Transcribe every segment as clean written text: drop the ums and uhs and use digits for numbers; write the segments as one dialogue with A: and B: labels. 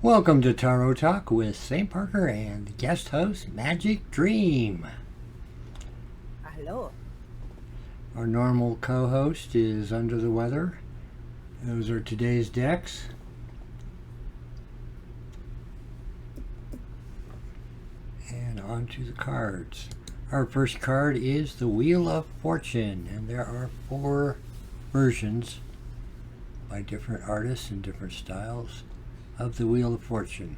A: Welcome to Tarot Talk with St. Parker and guest host Magic Dream.
B: Hello.
A: Our normal co-host is under the weather. Those are today's decks. And on to the cards. Our first card is the Wheel of Fortune, and there are 4 versions by different artists and different styles of the Wheel of Fortune.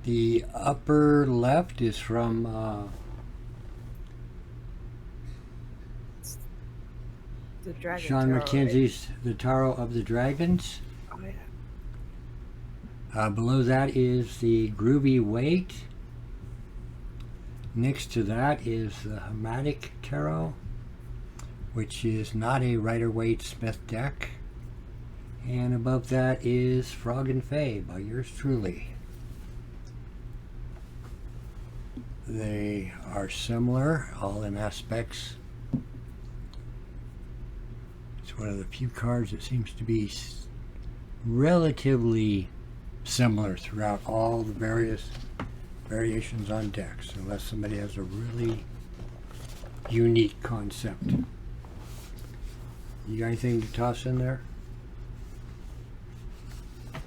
A: The upper left is from
B: The Dragon
A: Sean
B: Tarot,
A: Mackenzie's The Tarot of the Dragons.
B: right? Oh, yeah.
A: Below that is the Groovy Weight. Next to that is the Hermetic Tarot, which is not a Rider-Waite Smith deck. And above that is Frog and Fae by yours truly. They are similar, all in aspects. It's one of the few cards that seems to be relatively similar throughout all the various variations on decks, unless somebody has a really unique concept. You got anything to toss in there?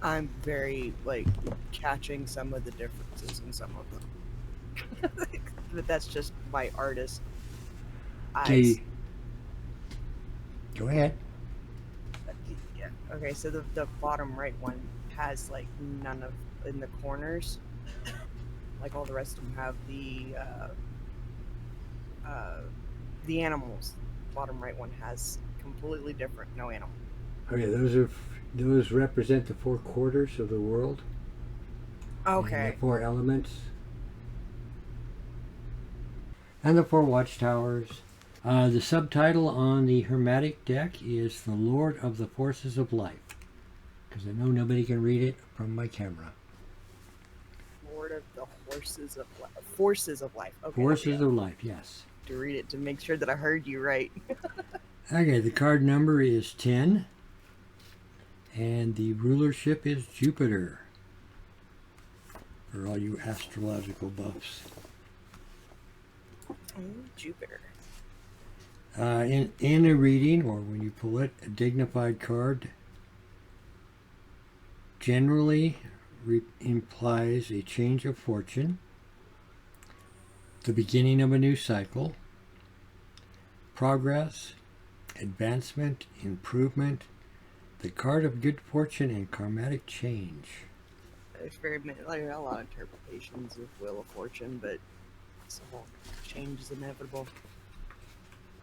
B: I'm very, catching some of the differences in some of them. But that's just my artist eyes.
A: Go ahead.
B: Yeah. Okay, so the bottom right one has, none of, in the corners. Like, all the rest of them have the animals. Bottom right one has completely different, no animal.
A: Okay, those represent the 4 quarters of the world.
B: Okay.
A: And the 4 elements. And the 4 watchtowers. The subtitle on the Hermetic deck is The Lord of the Forces of Life. Because I know nobody can read it from my camera.
B: Lord of the Forces of Life. Forces of Life. Okay.
A: Forces of Life, yes.
B: To read it to make sure that I heard you right.
A: Okay, the card number is 10. And the rulership is Jupiter. For all you astrological buffs.
B: Jupiter.
A: In a reading, or when you pull it, a dignified card generally implies a change of fortune, the beginning of a new cycle, progress, advancement, improvement, the card of good fortune, and karmatic change.
B: There's a lot of interpretations of Wheel of Fortune, but it's a whole change is inevitable.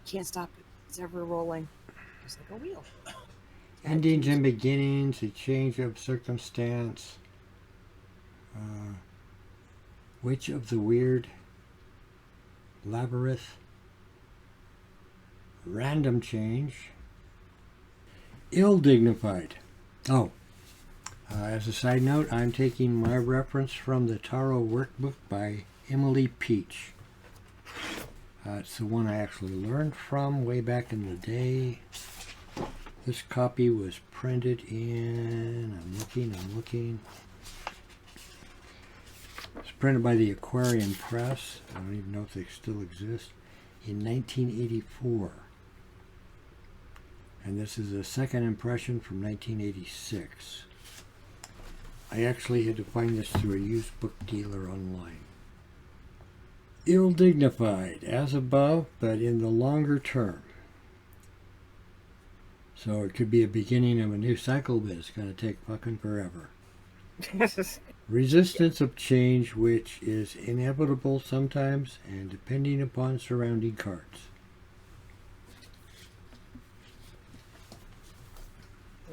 B: Can't stop it. It's ever rolling. Just like a wheel.
A: Endings and beginnings, a change of circumstance. Witch of the Weird, Labyrinth, random change, ill-dignified. As a side note, I'm taking my reference from the Tarot Workbook by Emily Peach. It's the one I actually learned from way back in the day. This copy was printed in, I'm looking. It's printed by the Aquarian Press. I don't even know if they still exist. In 1984. And this is a second impression from 1986. I actually had to find this through a used book dealer online. Ill-dignified, as above, but in the longer term. So it could be a beginning of a new cycle, but it's going to take fucking forever. Resistance of change, which is inevitable sometimes and depending upon surrounding cards.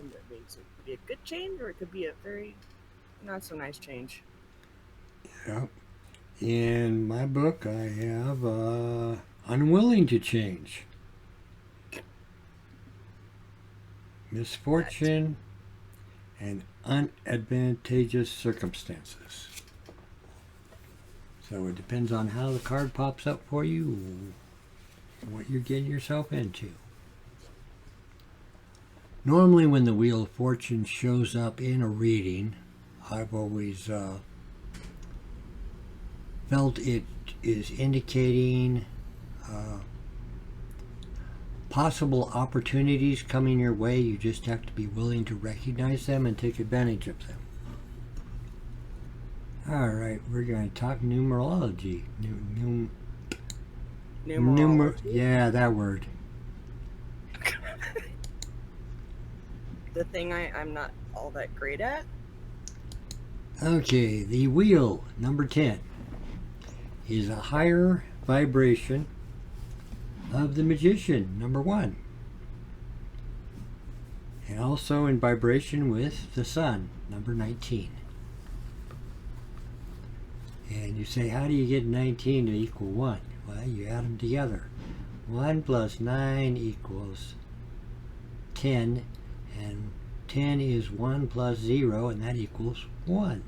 B: And that means it could be a good change, or it could be a very not so nice change.
A: Yeah. In my book, I have unwilling to change. Misfortune and unadvantageous circumstances. So it depends on how the card pops up for you, what you're getting yourself into. Normally when the Wheel of Fortune shows up in a reading, I've always felt it is indicating possible opportunities coming your way. You just have to be willing to recognize them and take advantage of them. Alright, we're going to talk numerology.
B: Numerology.
A: Yeah, that word.
B: The thing I'm not all that great at.
A: Okay, the wheel, number 10, is a higher vibration of the magician, number 1. And also in vibration with the sun, number 19. And you say, how do you get 19 to equal 1? Well, you add them together. 1 plus 9 equals 10, and 10 is 1 plus 0, and that equals 1.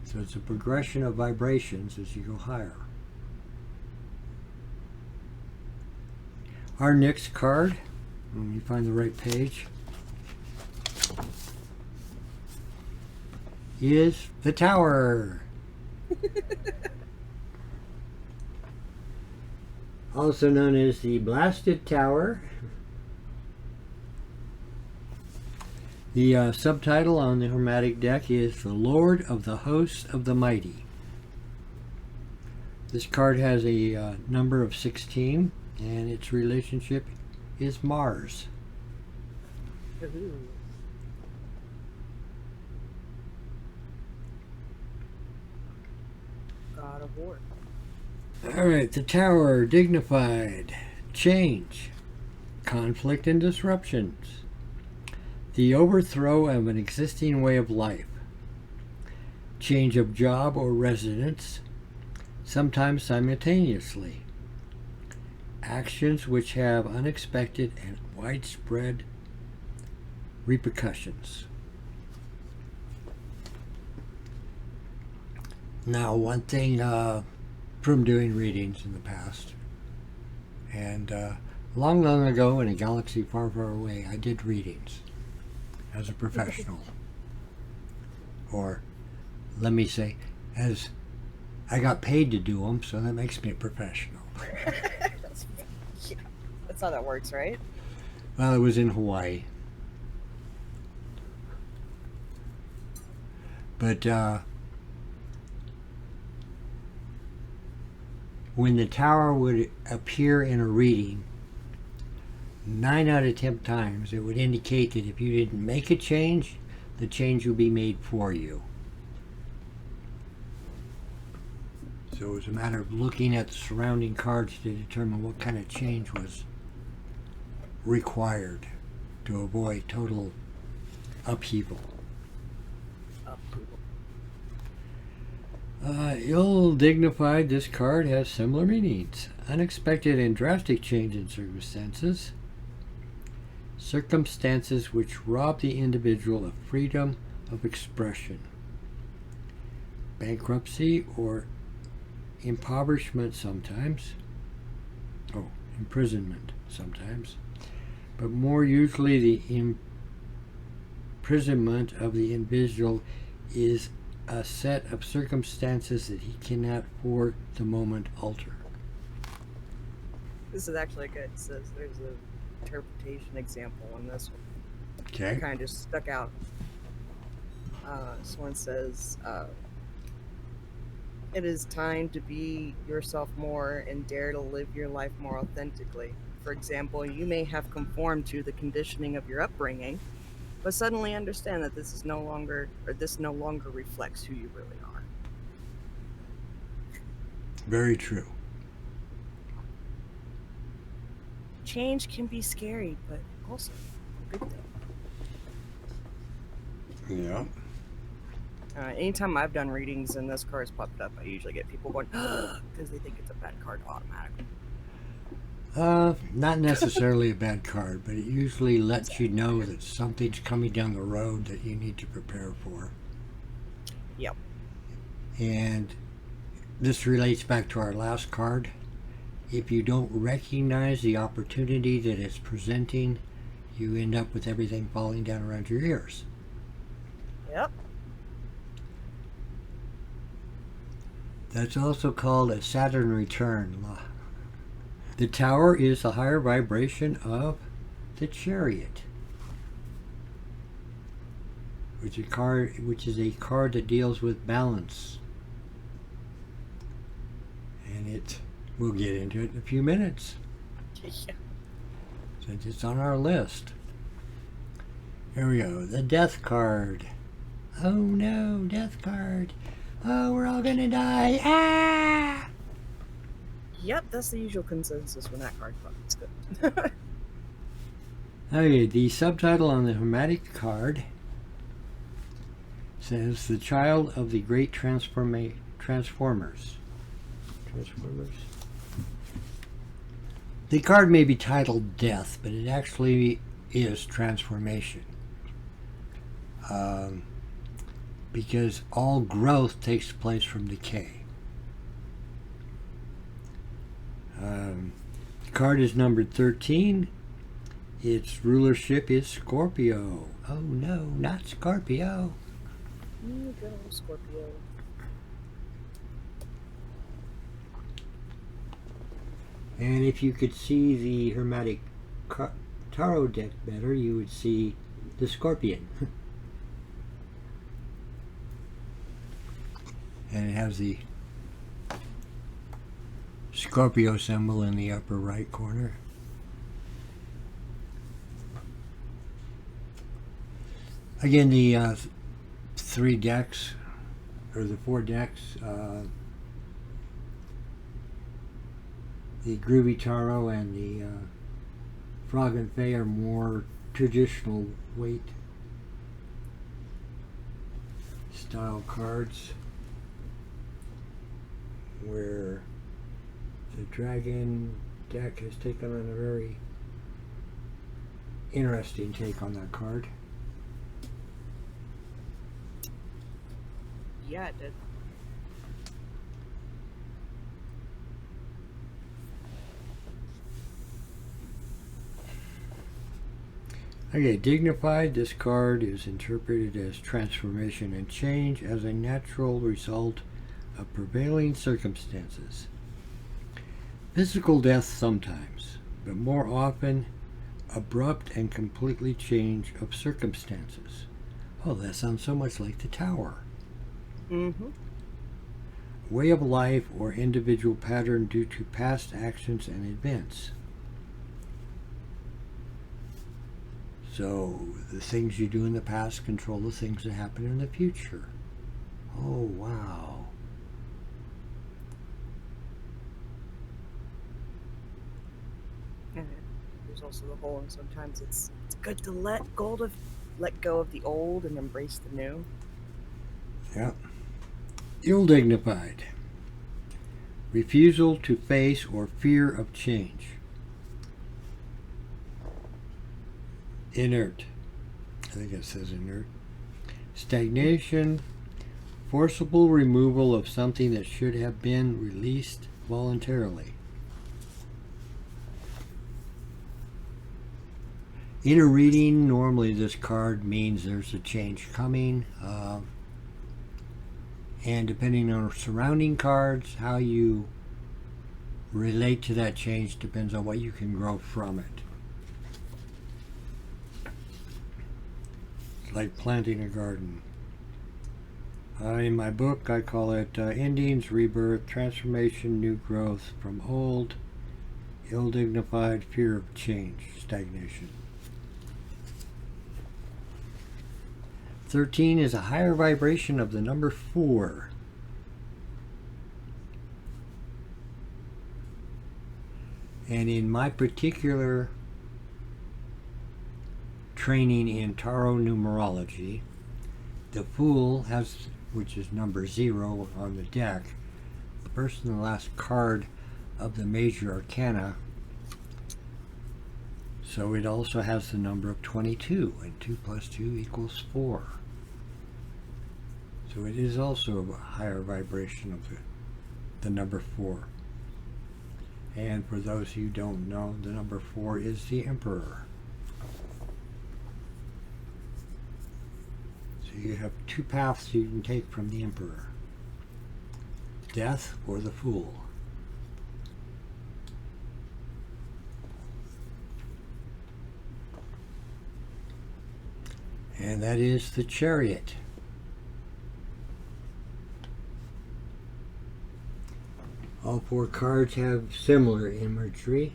A: So it's a progression of vibrations as you go higher. Our next card, let me find the right page, is the Tower. Also known as the Blasted Tower. The subtitle on the Hermetic deck is The Lord of the Hosts of the Mighty. This card has a number of 16, and its relationship is Mars.
B: Ooh. God of War.
A: Alright, the Tower, dignified, change, conflict and disruptions, the overthrow of an existing way of life, change of job or residence, sometimes simultaneously, actions which have unexpected and widespread repercussions. Now, one thing from doing readings in the past, and long, long ago in a galaxy far, far away, I did readings as a professional. Or, let me say, as I got paid to do them, so that makes me a professional.
B: That's how that works, right?
A: Well, it was in Hawaii. But when the Tower would appear in a reading, 9 out of 10 times it would indicate that if you didn't make a change, the change would be made for you. So it was a matter of looking at the surrounding cards to determine what kind of change was required to avoid total upheaval. Ill-dignified, this card has similar meanings. Unexpected and drastic change in circumstances. Circumstances which rob the individual of freedom of expression. Bankruptcy or impoverishment sometimes. Oh, imprisonment sometimes. But more usually the imprisonment of the individual is a set of circumstances that he cannot for the moment alter.
B: This is actually good. It says there's an interpretation example in this one.
A: Okay.
B: It kind of just stuck out. This one says, it is time to be yourself more and dare to live your life more authentically. For example, you may have conformed to the conditioning of your upbringing, but suddenly understand that this no longer reflects who you really are.
A: Very true.
B: Change can be scary, but also a good thing.
A: Yeah.
B: Anytime I've done readings and this card's popped up, I usually get people going, because they think it's a bad card automatically.
A: Not necessarily a bad card, but it usually lets you know that something's coming down the road that you need to prepare for.
B: Yep.
A: And this relates back to our last card. If you don't recognize the opportunity that it's presenting, you end up with everything falling down around your ears.
B: Yep.
A: That's also called a Saturn return. The Tower is the higher vibration of the Chariot, which is a card that deals with balance. And we'll get into it in a few minutes,
B: Yeah.
A: since it's on our list. Here we go. The Death card. Oh no, Death card. Oh, we're all gonna die. Ah!
B: Yep, that's the usual consensus when that card comes. Good.
A: Okay, the subtitle on the Hermetic card says The Child of the Great Transformers. The card may be titled Death, but it actually is transformation. Because all growth takes place from decay. The card is numbered 13. Its rulership is Scorpio. Oh no, not Scorpio.
B: Good old Scorpio.
A: And if you could see the Hermetic Tarot deck better, you would see the Scorpion. And it has the Scorpio symbol in the upper right corner. Again, the 3 decks, or the 4 decks, the Groovy Tarot and the Frog and Fae are more traditional weight style cards, where the Dragon deck has taken on a very interesting take on that card.
B: Yeah, it did.
A: Okay, Dignified. This card is interpreted as transformation and change as a natural result of prevailing circumstances. Physical death sometimes, but more often abrupt and completely change of circumstances. Oh, that sounds so much like the Tower.
B: Mm-hmm.
A: Way of life or individual pattern due to past actions and events. So the things you do in the past control the things that happen in the future. Oh, wow.
B: And there's also the whole, and sometimes it's good to let go of the old and embrace the new.
A: Yeah. Ill-dignified. Refusal to face or fear of change. Inert. I think it says inert. Stagnation. Forcible removal of something that should have been released voluntarily. In a reading, normally this card means there's a change coming. And depending on surrounding cards, how you relate to that change depends on what you can grow from it. It's like planting a garden. In my book, I call it endings, rebirth, transformation, new growth from old, ill-dignified, fear of change, stagnation. 13 is a higher vibration of the number 4. And in my particular training in tarot numerology, the Fool has, which is number 0 on the deck, the first and the last card of the Major Arcana. So it also has the number of 22, and 2 plus 2 equals 4. So it is also a higher vibration of the number 4. And for those who don't know, the number 4 is the Emperor. So you have two paths you can take from the Emperor. Death or the Fool. And that is the Chariot. All four cards have similar imagery.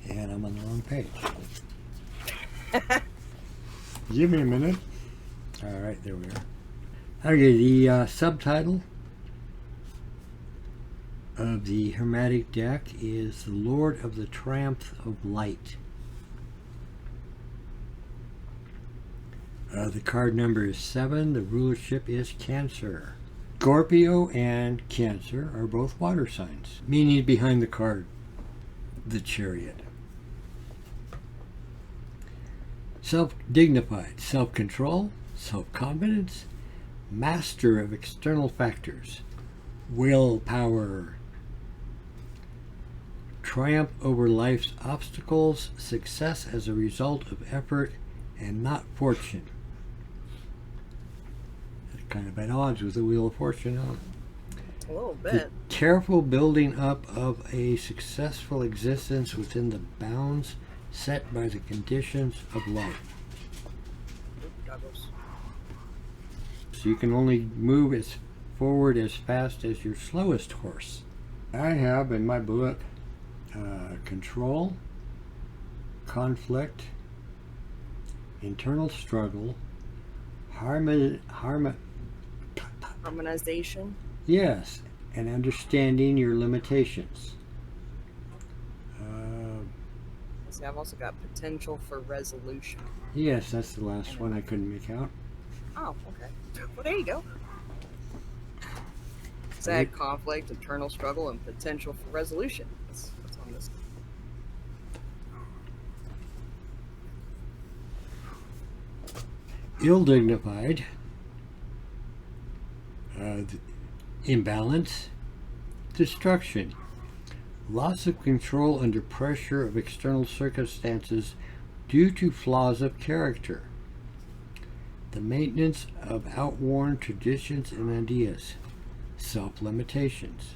A: And I'm on the wrong page. Give me a minute. All right, there we are. Okay, the subtitle of the Hermetic deck is The Lord of the Triumph of Light. The card number is 7. The rulership is Cancer. Scorpio and Cancer are both water signs. Meaning behind the card, the Chariot. Self-dignified, self-control, self-confidence, master of external factors, willpower, triumph over life's obstacles, success as a result of effort and not fortune. That's kind of at odds with the Wheel of Fortune, huh?
B: A little bit.
A: The careful building up of a successful existence within the bounds set by the conditions of life. So you can only move as forward as fast as your slowest horse. I have in my book control, conflict, internal struggle,
B: harmonization.
A: Yes, and understanding your limitations.
B: See, I've also got potential for resolution.
A: Yes, that's the last one I couldn't make out.
B: Oh, okay. Well, there you go. So I had conflict, internal struggle, and potential for resolution. That's on this.
A: Ill-dignified, imbalance, destruction, loss of control under pressure of external circumstances due to flaws of character, the maintenance of outworn traditions and ideas, self-limitations.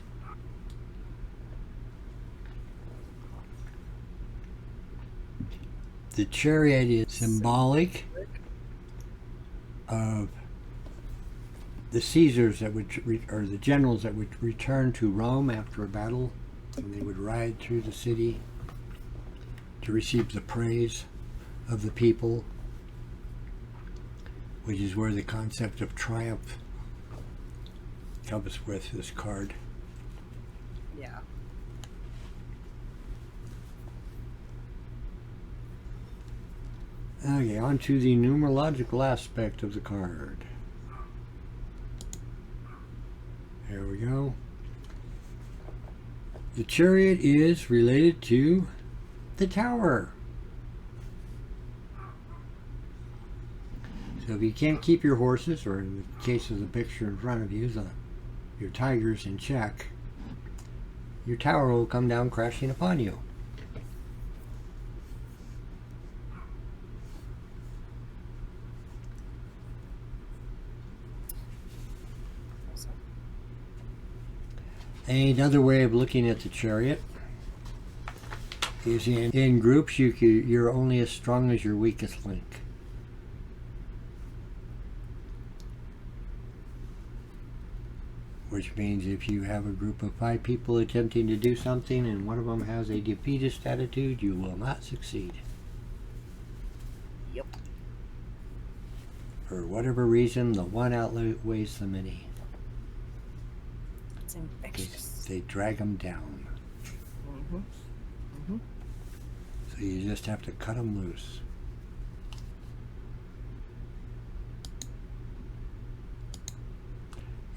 A: The Chariot is symbolic of the Caesars that would, or the generals that would return to Rome after a battle, and they would ride through the city to receive the praise of the people, which is where the concept of triumph comes with this card.
B: Yeah.
A: Okay, on to the numerological aspect of the card. There we go. The Chariot is related to the Tower. So if you can't keep your horses, or in the case of the picture in front of you, your tigers in check, your tower will come down crashing upon you. Another way of looking at the Chariot is in groups you're only as strong as your weakest link. Which means if you have a group of 5 people attempting to do something and one of them has a defeatist attitude, you will not succeed.
B: Yep.
A: For whatever reason, the one outweighs the many.
B: It's infectious.
A: They drag them down.
B: Mm-hmm. Mm-hmm.
A: So you just have to cut them loose.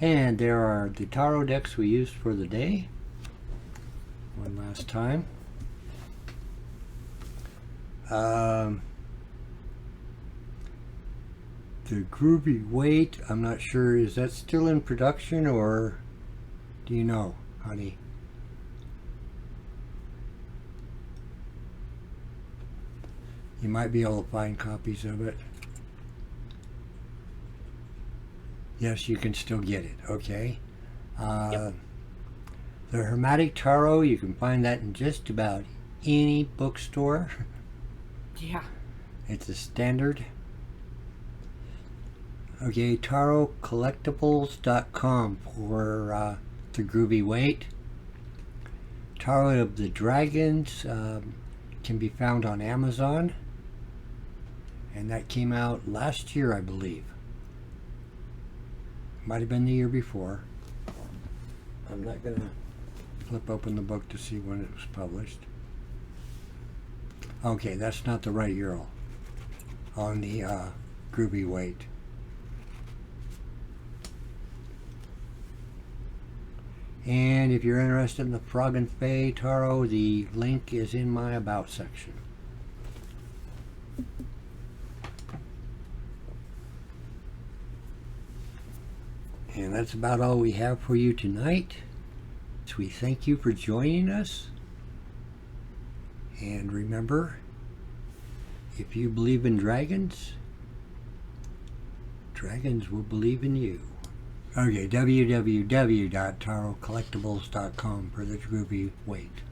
A: And there are the tarot decks we used for the day. One last time. The Groovy Weight, I'm not sure, is that still in production, or do you know, honey? You might be able to find copies of it. Yes, you can still get it. Okay.
B: Yep.
A: The Hermetic Tarot, you can find that in just about any bookstore.
B: Yeah.
A: It's a standard. Okay, tarotcollectibles.com for the groovy weight. Tarot of the Dragons can be found on Amazon. And that came out last year, I believe. Might have been the year before. I'm not going to flip open the book to see when it was published. Okay, that's not the right URL on the groovy weight. And if you're interested in the Frog and Fae Tarot, the link is in my About section. And that's about all we have for you tonight. So we thank you for joining us. And remember, if you believe in dragons, dragons will believe in you. Okay, www.tarotcollectibles.com for the groovy weight.